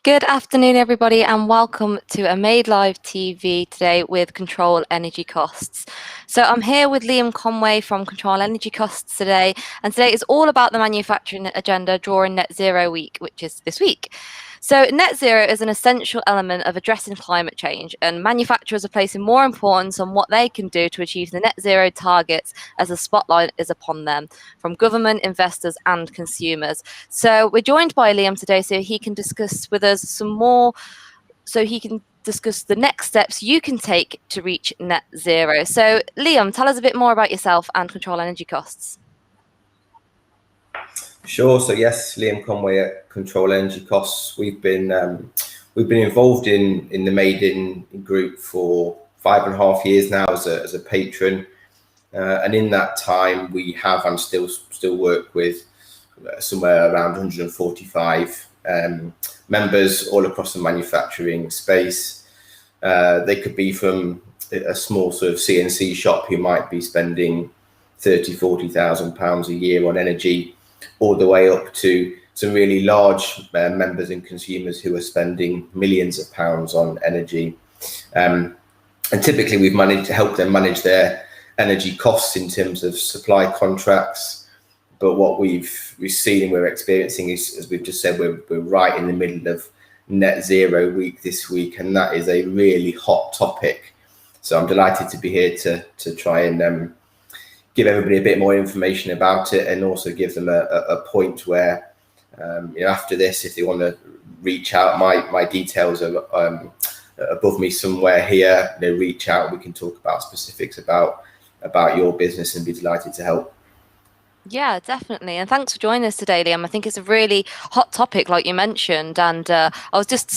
Good afternoon, everybody, and welcome to a Made Live TV today with Control Energy Costs. So I'm here with Liam Conway from Control Energy Costs today, and today is all about the manufacturing agenda during Net Zero Week, which is this week. So net zero is an essential element of addressing climate change, and manufacturers are placing more importance on what they can do to achieve the net zero targets as the spotlight is upon them from government, investors and consumers. So we're joined by Liam today so he can discuss with us some more, so he can discuss the next steps you can take to reach net zero. So Liam, tell us a bit more about yourself and Control Energy Costs. Sure. So yes, Liam Conway at Control Energy Costs. We've been involved in the Made In group for 5.5 years now as a patron, and in that time we have and still work with somewhere around 145 members all across the manufacturing space. They could be from a small sort of CNC shop who might be spending £30,000-40,000 a year on energy, all the way up to some really large members and consumers who are spending millions of pounds on energy. And typically we've managed to help them manage their energy costs in terms of supply contracts. But what we've seen and we're experiencing is, as we've just said, we're right in the middle of Net Zero Week this week, and that is a really hot topic. So I'm delighted to be here to try and give everybody a bit more information about it, and also give them a point where, after this, if they want to reach out, my details are above me somewhere here. Reach out. We can talk about specifics about your business, and be delighted to help. Yeah, definitely. And thanks for joining us today, Liam. I think it's a really hot topic, like you mentioned. And I was just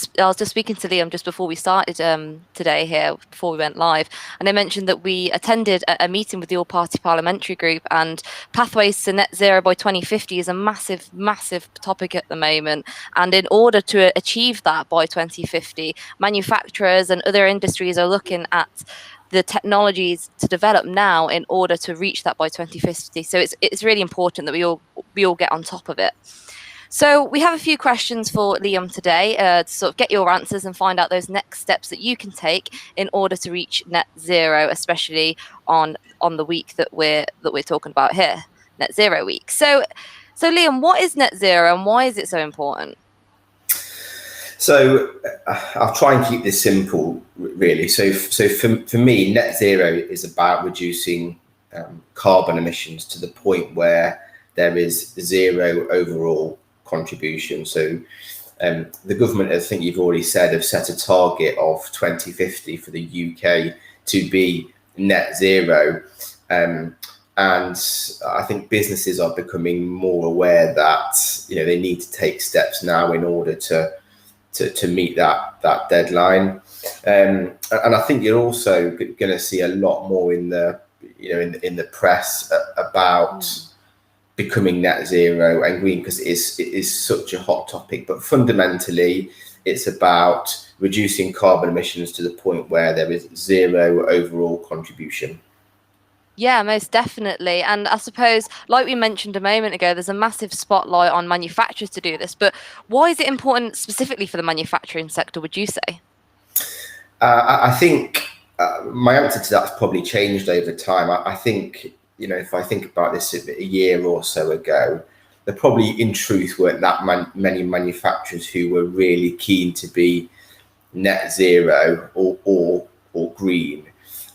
speaking to Liam just before we started today here, before we went live. And I mentioned that we attended a meeting with the All-Party Parliamentary Group, and pathways to net zero by 2050 is a massive, massive topic at the moment. And in order to achieve that by 2050, manufacturers and other industries are looking at the technologies to develop now in order to reach that by 2050. So it's really important that we all get on top of it. So we have a few questions for Liam today to sort of get your answers and find out those next steps that you can take in order to reach net zero, especially on the week that we're talking about here, Net Zero Week. So Liam, what is net zero and why is it so important? So I'll try and keep this simple, really. So for me, net zero is about reducing carbon emissions to the point where there is zero overall contribution. So the government, I think you've already said, have set a target of 2050 for the UK to be net zero. And I think businesses are becoming more aware that they need to take steps now in order to meet that deadline, and I think you're also going to see a lot more in the in the press about becoming net zero and green, because it is such a hot topic. But fundamentally, it's about reducing carbon emissions to the point where there is zero overall contribution. Yeah, most definitely. And I suppose, like we mentioned a moment ago, there's a massive spotlight on manufacturers to do this. But why is it important specifically for the manufacturing sector, would you say? I think my answer to that's probably changed over time. I think, if I think about this a year or so ago, there probably in truth weren't that many manufacturers who were really keen to be net zero or green.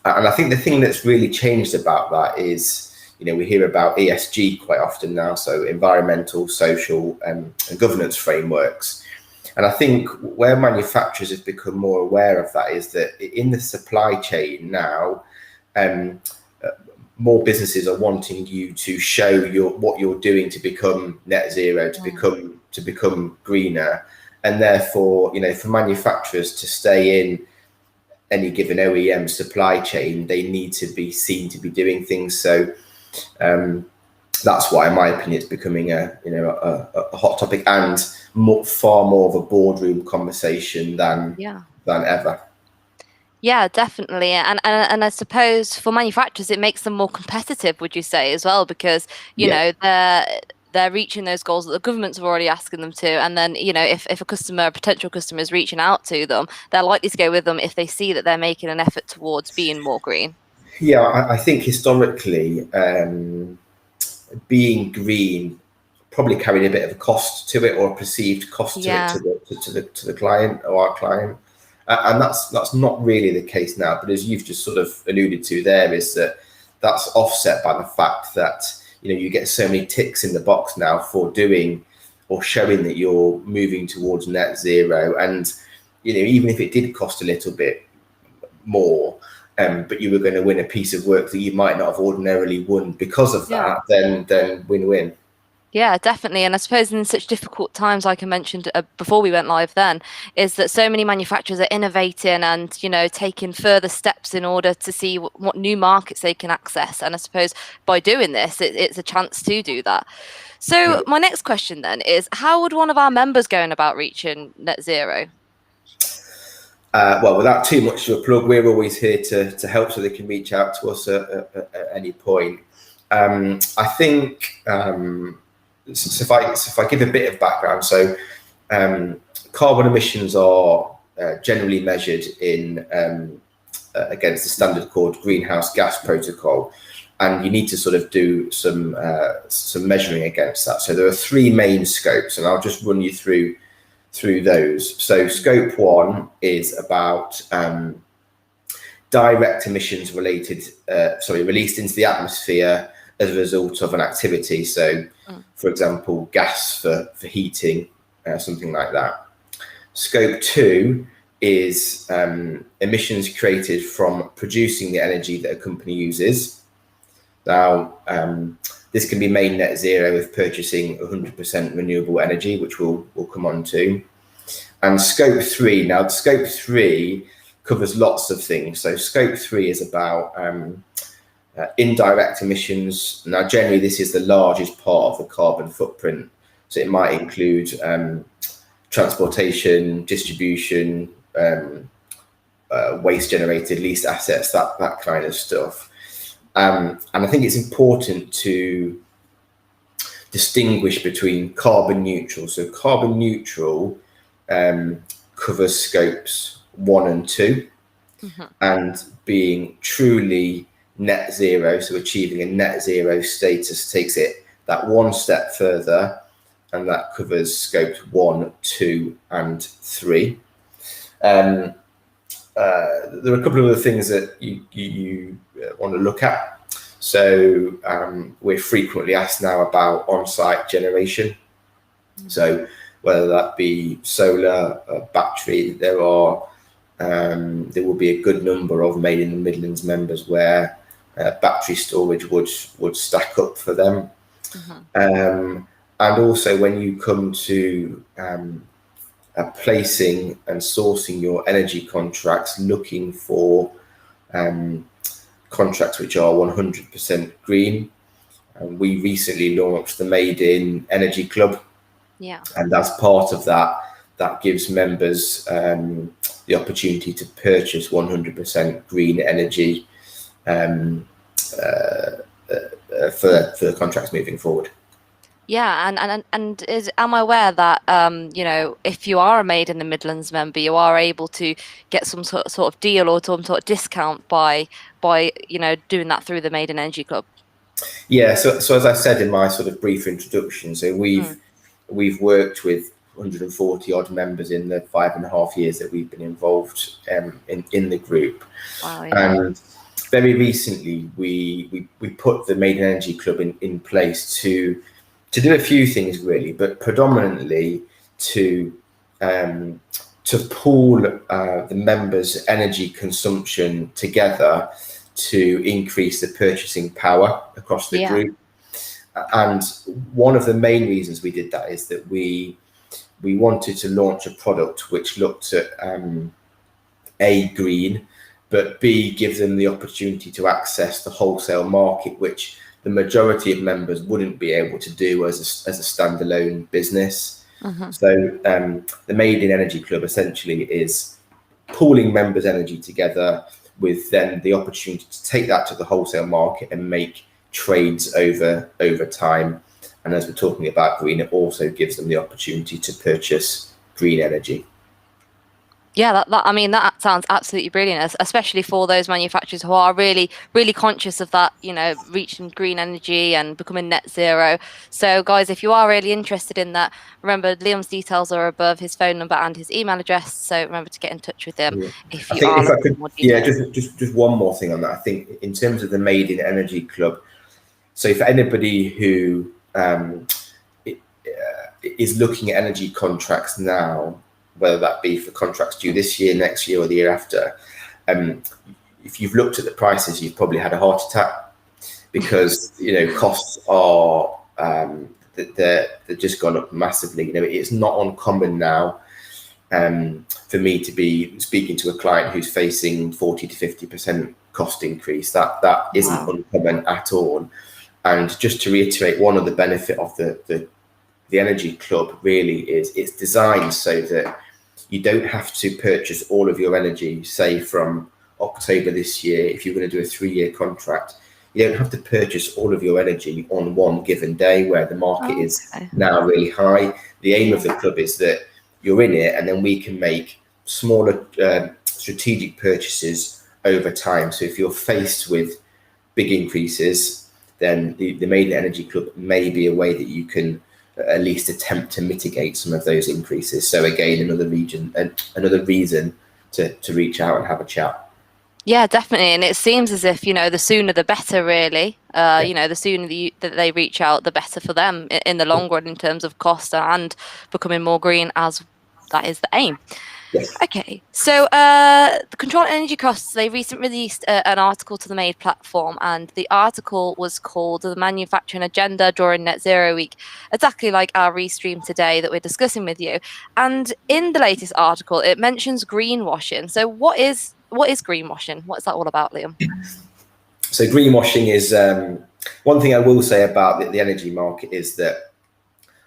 And I think the thing that's really changed about that is, we hear about ESG quite often now, so environmental, social, and governance frameworks. And I think where manufacturers have become more aware of that is that in the supply chain now, more businesses are wanting you to show what you're doing to become net zero, to become greener, and therefore, for manufacturers to stay in any given OEM supply chain, they need to be seen to be doing things. So that's why, in my opinion, it's becoming a hot topic and far more of a boardroom conversation than ever. Yeah, definitely. And I suppose for manufacturers, it makes them more competitive, would you say, as well? Because, they're reaching those goals that the governments are already asking them to. And then, if a potential customer is reaching out to them, they're likely to go with them if they see that they're making an effort towards being more green. Yeah, I think historically, being green probably carried a bit of a cost to it, or a perceived cost to it, Yeah. to the client or our client, and that's not really the case now. But as you've just sort of alluded to, there is that that's offset by the fact that you get so many ticks in the box now for doing or showing that you're moving towards net zero, and even if it did cost a little bit more, but you were going to win a piece of work that you might not have ordinarily won because of that, then win-win. Yeah, definitely. And I suppose in such difficult times, like I mentioned before we went live then, is that so many manufacturers are innovating and, taking further steps in order to see what new markets they can access. And I suppose by doing this, it's a chance to do that. So my next question then is, how would one of our members going about reaching net zero? Well, without too much of a plug, we're always here to help, so they can reach out to us at any point. I think... So if I give a bit of background, so carbon emissions are generally measured in against the standard called greenhouse gas protocol, and you need to sort of do some measuring against that. So there are three main scopes, and I'll just run you through those. So scope 1 is about direct emissions released into the atmosphere as a result of an activity. So, for example, gas for heating, something like that. Scope 2 is emissions created from producing the energy that a company uses. Now, this can be made net zero with purchasing 100% renewable energy, which we'll come on to. And scope 3, now scope 3 covers lots of things. So scope 3 is about indirect emissions. Now, generally, this is the largest part of the carbon footprint. So it might include transportation, distribution, waste generated, leased assets, that kind of stuff. And I think it's important to distinguish between carbon neutral. So carbon neutral covers scopes 1 and 2, and being truly net zero, so achieving a net zero status, takes it that one step further, and that covers scopes 1, 2, and 3. There are a couple of other things that you want to look at. So we're frequently asked now about on-site generation. So whether that be solar, battery, there will be a good number of Made in the Midlands members where battery storage would stack up for them. And also when you come to placing and sourcing your energy contracts, looking for contracts which are 100% green. And we recently launched the Made in Energy Club. Yeah. And as part of that gives members the opportunity to purchase 100% green energy for the contracts moving forward. Yeah, and am I aware that if you are a Made in the Midlands member, you are able to get some sort of deal or some sort of discount by doing that through the Made in Energy Club? Yeah, so as I said in my sort of brief introduction, so we've worked with 140 odd members in the 5.5 years that we've been involved in the group. Wow, yeah. And very recently we put the Made in Energy Club in place to do a few things really, but predominantly to pool the members' energy consumption together to increase the purchasing power across the group. And one of the main reasons we did that is that we wanted to launch a product which looked at A, green, but B, give them the opportunity to access the wholesale market, which the majority of members wouldn't be able to do as a standalone business. So the Made in Energy Club essentially is pooling members' energy together with then the opportunity to take that to the wholesale market and make trades over time. And as we're talking about green, it also gives them the opportunity to purchase green energy. Yeah, I mean, that sounds absolutely brilliant, especially for those manufacturers who are really, really conscious of that, reaching green energy and becoming net zero. So, guys, if you are really interested in that, remember Liam's details are above, his phone number and his email address. So remember to get in touch with him Yeah. if I you think are if I looking could, for more yeah, details. just one more thing on that. I think in terms of the Made in Energy Club, so for anybody who is looking at energy contracts now, whether that be for contracts due this year, next year, or the year after, if you've looked at the prices, you've probably had a heart attack, because costs are they're just gone up massively. It's not uncommon now for me to be speaking to a client who's facing 40 to 50% cost increase. That isn't Wow. uncommon at all. And just to reiterate, one of the benefit of the energy club really is it's designed so that you don't have to purchase all of your energy, say from October this year. If you're going to do a 3-year contract, you don't have to purchase all of your energy on one given day where the market is Okay. now really high. The aim of the club is that you're in it, and then we can make smaller strategic purchases over time. So if you're faced with big increases, then the Made in Energy Club may be a way that you can at least attempt to mitigate some of those increases. So again, another reason to reach out and have a chat. Yeah, definitely. And it seems as if, the sooner the better, really. Yeah. The sooner that they reach out, the better for them in the long run in terms of cost and becoming more green, as that is the aim. Yes. Okay, so the Control Energy Costs, they recently released an article to the Made platform, and the article was called The Manufacturing Agenda During Net Zero Week, exactly like our restream today that we're discussing with you. And in the latest article, it mentions greenwashing. So what is greenwashing? What's that all about, Liam? So greenwashing is one thing I will say about the energy market is that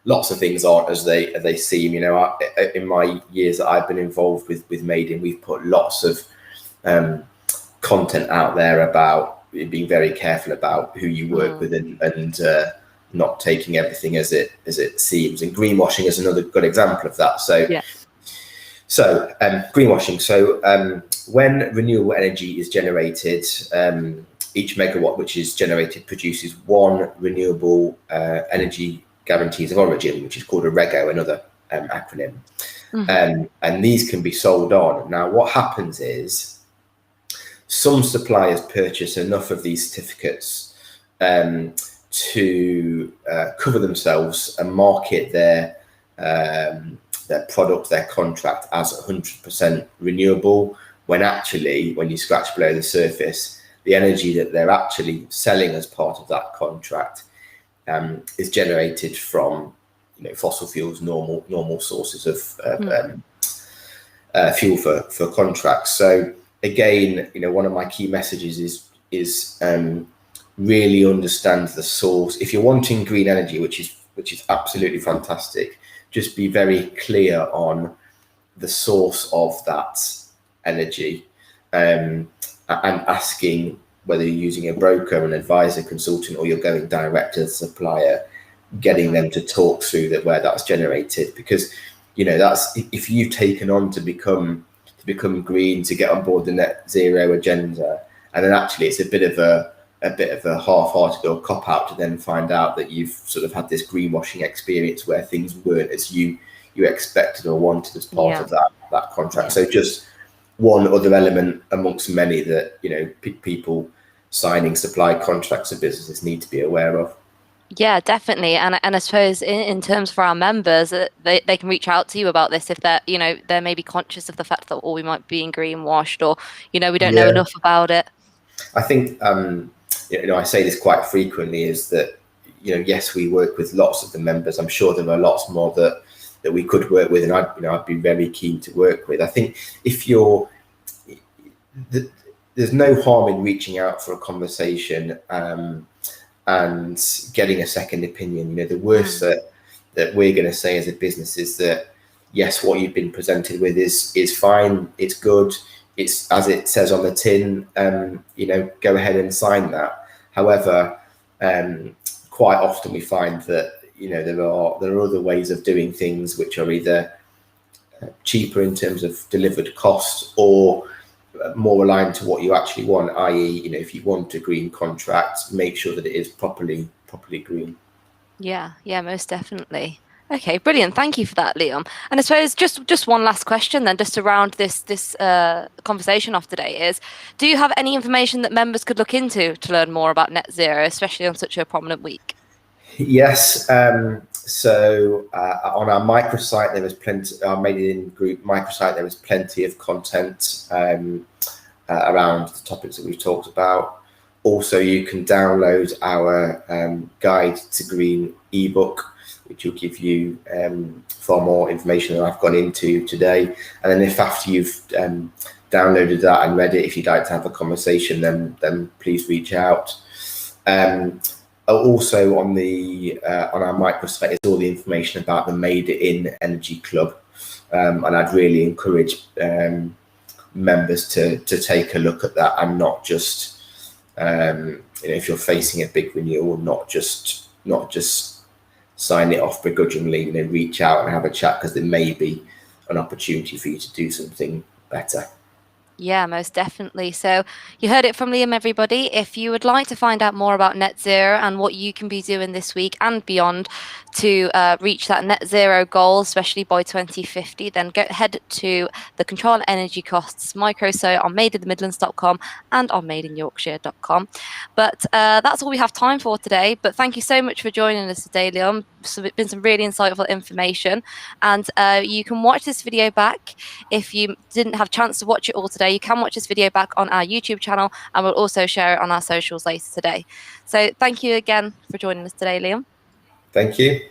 lots of things aren't as they seem. In my years that I've been involved with Made in, we've put lots of content out there about being very careful about who you work with and not taking everything as it seems. And greenwashing is another good example of that. So Yeah. So greenwashing. So when renewable energy is generated, each megawatt which is generated produces one renewable energy guarantees of origin, which is called a REGO, another acronym. And these can be sold on. Now, what happens is some suppliers purchase enough of these certificates to cover themselves and market their product, their contract as 100% renewable, when actually, when you scratch below the surface, the energy that they're actually selling as part of that contract is generated from fossil fuels, normal sources of fuel for contracts. So again, one of my key messages is really understand the source. If you're wanting green energy, which is absolutely fantastic, just be very clear on the source of that energy, and asking whether you're using a broker, an advisor, consultant, or you're going direct to the supplier, getting them to talk through where that's generated. Because that's, if you've taken on to become green, to get on board the net zero agenda, and then actually it's a bit of a half-hearted or cop-out to then find out that you've sort of had this greenwashing experience where things weren't as you expected or wanted as part of that contract. So just one other element amongst many that people signing supply contracts of businesses need to be aware of. Yeah, definitely. And I suppose in terms for our members, they can reach out to you about this if they're maybe conscious of the fact that we might be being greenwashed, or we don't know enough about it. I think I say this quite frequently, is that yes, we work with lots of the members. I'm sure there are lots more that we could work with, and I'd be very keen to work with. I think if there's no harm in reaching out for a conversation and getting a second opinion. The worst that we're going to say as a business is that yes, what you've been presented with is fine, it's good, it's as it says on the tin, go ahead and sign that. However, quite often we find that there are other ways of doing things which are either cheaper in terms of delivered cost or more aligned to what you actually want, i.e., if you want a green contract, make sure that it is properly green. Yeah, most definitely. Okay, brilliant. Thank you for that, Liam. And I suppose just one last question then, just to round this conversation off today is, do you have any information that members could look into to learn more about net zero, especially on such a prominent week? Yes. So on our microsite, there is plenty. Our Made in Group microsite, there is plenty of content around the topics that we've talked about. Also, you can download our Guide to Green ebook, which will give you far more information than I've gone into today. And then if after you've downloaded that and read it, if you'd like to have a conversation, then please reach out. Also on our microsite is all the information about the Made in Energy Club, and I'd really encourage members to take a look at that, and not just if you're facing a big renewal, not just sign it off begrudgingly. Reach out and have a chat, because there may be an opportunity for you to do something better. Yeah, most definitely. So you heard it from Liam, everybody. If you would like to find out more about net zero and what you can be doing this week and beyond to reach that net zero goal, especially by 2050, then go ahead to the Control Energy Costs microsite on madeinthemidlands.com and on madeinyorkshire.com. But that's all we have time for today. But thank you so much for joining us today, Liam. So it's been some really insightful information, and you can watch this video back if you didn't have a chance to watch it all today. You can watch this video back on our YouTube channel, and we'll also share it on our socials later today. So thank you again for joining us today, Liam. Thank you.